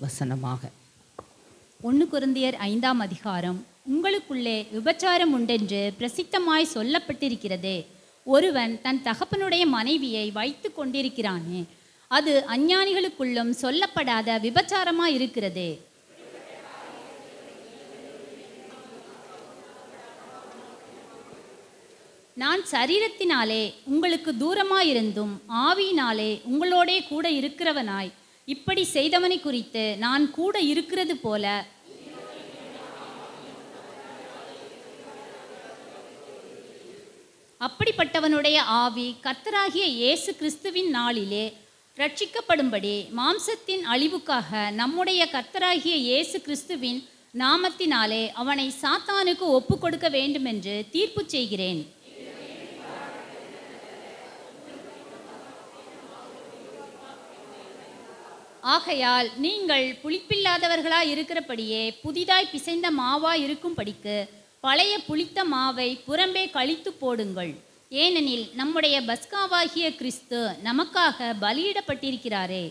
வசனமாக 1 கொரிந்தியர் 5ஆம் அதிகாரம். உங்களுக்குள்ளே விபச்சாரம் உண்டென்று பிரசித்தமாய் சொல்லப்பட்டிருக்கிறதே. ஒருவன் தன் தகப்பனுடைய மனைவியை வைத்து கொண்டிருக்கிறானே, அது அஞ்ஞானிகளுக்குள்ளும் சொல்லப்படாத விபச்சாரமாய் இருக்கிறதே. நான் சரீரத்தினாலே உங்களுக்கு தூரமாயிருந்தும் ஆவியினாலே உங்களோடே கூட இருக்கிறவனாய் இப்படி செய்தவனை குறித்து நான் கூட இருக்கிறது போல அப்படிப்பட்டவனுடைய ஆவி கர்த்தராகிய இயேசு கிறிஸ்துவின் நாளிலே ரட்சிக்கப்படும்படி மாம்சத்தின் அழிவுக்காக நம்முடைய கர்த்தராகிய இயேசு கிறிஸ்துவின் நாமத்தினாலே அவனை சாத்தானுக்கு ஒப்பு கொடுக்க வேண்டுமென்று தீர்ப்பு செய்கிறேன். ஆகையால் நீங்கள் புளிப்பில்லாதவர்களாய் இருக்கிறபடியே புதிதாய் பிசைந்த மாவாய் இருக்கும்படிக்கு பழைய புளித்த மாவை புறம்பே கழித்து போடுங்கள். ஏனெனில் நம்முடைய பஸ்காவாகிய கிறிஸ்து நமக்காக பலியிடப்பட்டிருக்கிறாரே.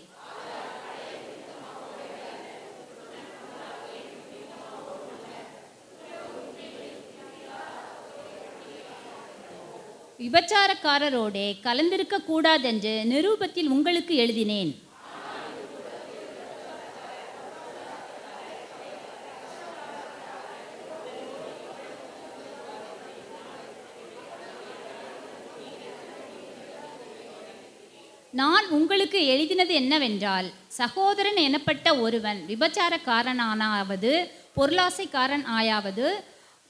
விபச்சாரக்காரரோடே கலந்திருக்க கூடாதென்று நிரூபத்தில் உங்களுக்கு எழுதினேன். நான் உங்களுக்கு எழுதினது என்னவென்றால், சகோதரன் எனப்பட்ட ஒருவன் விபச்சாரக்காரனானாவது, பொருளாசைக்காரன் ஆயாவது,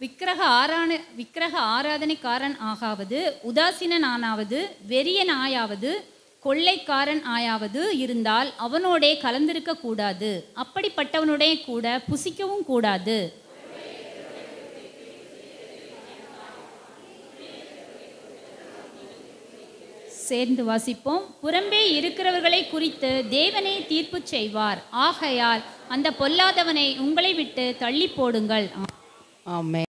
விக்கிரக ஆராதனைக்காரன் ஆகாவது, உதாசீனானாவது, வெறியன் ஆயாவது, கொள்ளைக்காரன் ஆயாவது இருந்தால் அவனோடே கலந்திருக்க கூடாது. அப்படிப்பட்டவனுடைய கூட புசிக்கவும் கூடாது. சேர்ந்து வாசிப்போம். புறம்பே இருக்கிறவர்களை குறித்து தேவனே தீர்ப்பு செய்வார். ஆகையால் அந்த பொல்லாதவனை உங்களை விட்டு தள்ளி போடுங்கள். ஆமென்.